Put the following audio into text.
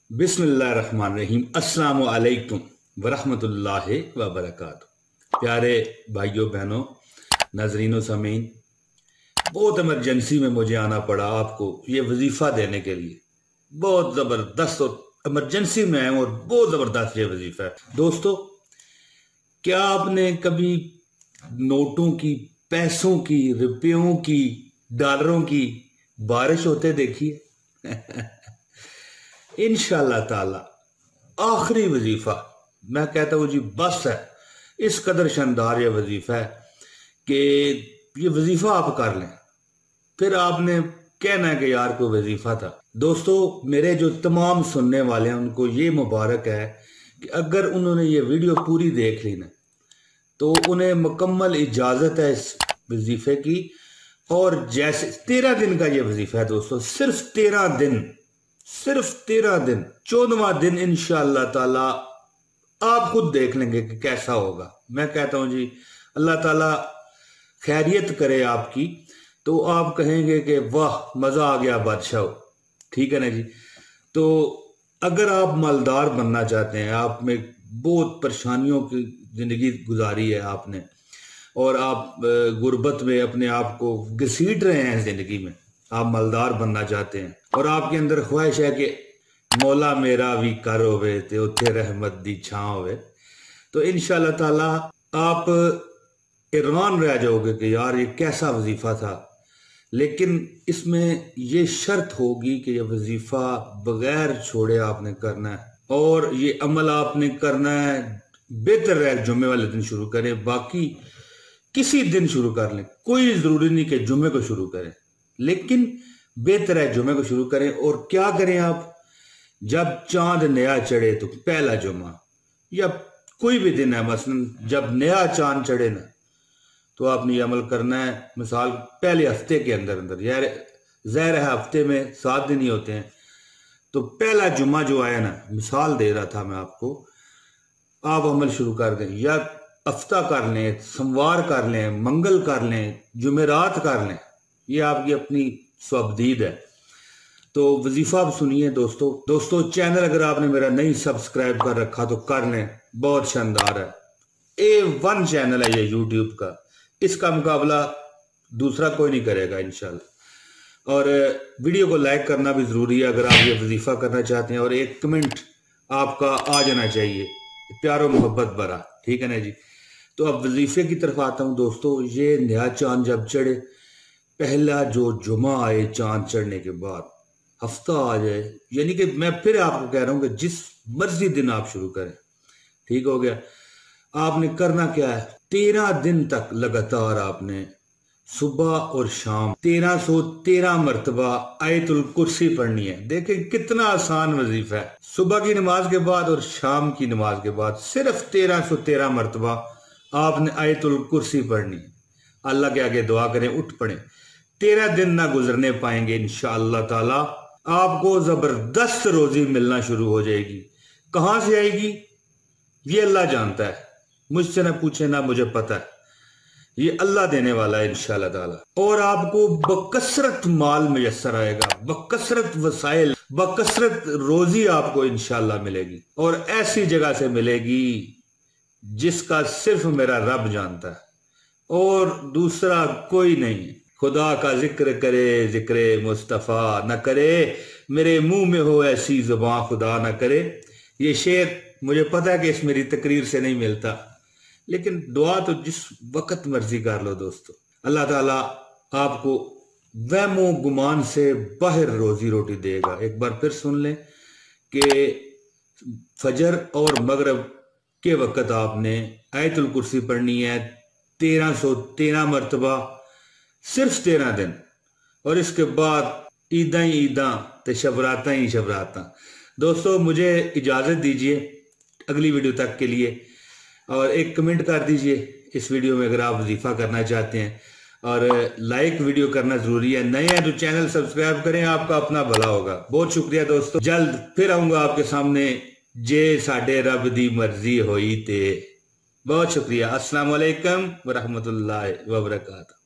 बिस्मिल्लाहिर्रहमानिर्रहीम। अस्सलामु अलैकुम वरहमतुल्लाहि वबरकातुहू। प्यारे भाइयों बहनों, नाज़रीनों, सामीन, बहुत इमरजेंसी में मुझे आना पड़ा आपको ये वजीफ़ा देने के लिए। बहुत ज़बरदस्त और इमरजेंसी में है और बहुत ज़बरदस्त ये वजीफ़ा है। दोस्तों, क्या आपने कभी नोटों की, पैसों की, रुपयों की, डॉलरों की बारिश होते देखी है? इंशाअल्लाह ताला आखिरी वजीफा, मैं कहता हूँ जी बस है। इस कदर शानदार ये वजीफा है कि ये वजीफा आप कर लें, फिर आपने कहना है कि यार कोई वजीफा था। दोस्तों, मेरे जो तमाम सुनने वाले हैं उनको ये मुबारक है कि अगर उन्होंने ये वीडियो पूरी देख ली ना तो उन्हें मुकम्मल इजाजत है इस वजीफे की। और जैसे 13 दिन का ये वजीफा है दोस्तों, सिर्फ 13 दिन, सिर्फ 13 दिन। 14वां दिन इंशाअल्लाह ताला आप खुद देख लेंगे कि कैसा होगा। मैं कहता हूं जी अल्लाह ताला खैरियत करे आपकी, तो आप कहेंगे कि वाह मजा आ गया बादशाह। ठीक है ना जी। तो अगर आप मालदार बनना चाहते हैं, आप में बहुत परेशानियों की जिंदगी गुजारी है आपने, और आप गुर्बत में अपने आप को घसीट रहे हैं जिंदगी में, आप मालदार बनना चाहते हैं और आपके अंदर ख्वाहिश है कि मौला मेरा भी कर होवे ते उत्थे रहमत दी छां होवे, तो इंशाअल्लाह ताला आप हैरान रह जाओगे कि यार ये कैसा वजीफा था। लेकिन इसमें ये शर्त होगी कि ये वजीफा बगैर छोड़े आपने करना है, और ये अमल आपने करना है। बेहतर है जुम्मे वाले दिन शुरू करें, बाकी किसी दिन शुरू कर लें, कोई जरूरी नहीं कि जुम्मे को शुरू करें, लेकिन बेहतर है जुम्मे को शुरू करें। और क्या करें आप, जब चांद नया चढ़े तो पहला जुम्मा, या कोई भी दिन है, मसलन जब नया चांद चढ़े ना तो आपने ये अमल करना है। मिसाल पहले हफ्ते के अंदर अंदर, यार ज़ाहिर है हफ्ते में 7 दिन ही होते हैं, तो पहला जुम्मा जो आया ना, मिसाल दे रहा था मैं आपको, आप अमल शुरू कर दें। या हफ्ता कर लें, सोमवार कर लें, मंगल कर लें, जुमेरात कर लें, ये आपकी अपनी स्वबदीद है। तो वजीफा आप सुनिए दोस्तों। चैनल अगर आपने मेरा नहीं सब्सक्राइब कर रखा तो कर लें, बहुत शानदार है। A1 चैनल है ये यूट्यूब का, इसका मुकाबला दूसरा कोई नहीं करेगा इंशाल्लाह। और वीडियो को लाइक करना भी जरूरी है अगर आप ये वजीफा करना चाहते हैं, और एक कमेंट आपका आ जाना चाहिए प्यारो मोहब्बत भरा। ठीक है ना जी। तो अब वजीफे की तरफ आता हूँ दोस्तों। ये नया चांद जब चढ़े, पहला जो जुमा आए चांद चढ़ने के बाद, हफ्ता आ जाए, यानी कि मैं फिर आपको कह रहा हूँ कि जिस मर्जी दिन आप शुरू करें, ठीक हो गया। आपने करना क्या है, 13 दिन तक लगातार आपने सुबह और शाम 1313 मरतबा आयतुल कुर्सी पढ़नी है। देखें कितना आसान वजीफा है। सुबह की नमाज के बाद और शाम की नमाज के बाद सिर्फ 1313 मरतबा आपने आयतुल कुर्सी पढ़नी है। अल्लाह के आगे दुआ करें, उठ पड़े। 13 दिन ना गुजरने पाएंगे इंशाअल्लाह ताला, आपको जबरदस्त रोजी मिलना शुरू हो जाएगी। कहां से आएगी ये अल्लाह जानता है, मुझसे ना पूछे, ना मुझे पता है, ये अल्लाह देने वाला है इंशाअल्लाह ताला। और आपको बकसरत माल मुयस्सर आएगा, बकसरत वसाइल, बकसरत रोजी आपको इंशाअल्लाह मिलेगी, और ऐसी जगह से मिलेगी जिसका सिर्फ मेरा रब जानता है और दूसरा कोई नहीं। खुदा का जिक्र करे जिक्र मुस्तफ़ा न करे, मेरे मुंह में हो ऐसी जुबान खुदा न करे। ये शेर मुझे पता है कि इस मेरी तकरीर से नहीं मिलता, लेकिन दुआ तो जिस वक्त मर्जी कर लो दोस्तों। अल्लाह ताला आपको वहमो गुमान से बाहर रोजी रोटी देगा। एक बार फिर सुन लें कि फजर और मगरब के वक्त आपने आयतुल कुर्सी पढ़नी है 1313 मरतबा, सिर्फ 13 दिन, और इसके बाद ईदा ही ईदा ते शबराता ही शबराता। दोस्तों, मुझे इजाज़त दीजिए अगली वीडियो तक के लिए, और एक कमेंट कर दीजिए इस वीडियो में अगर आप वजीफा करना चाहते हैं, और लाइक वीडियो करना जरूरी है। नए हैं तो चैनल सब्सक्राइब करें, आपका अपना भला होगा। बहुत शुक्रिया दोस्तों, जल्द फिर आऊंगा आपके सामने जे साडे रब दी मर्जी होई ते। बहुत शुक्रिया। अस्सलाम वालेकुम व रहमतुल्लाहि व बरकातहू।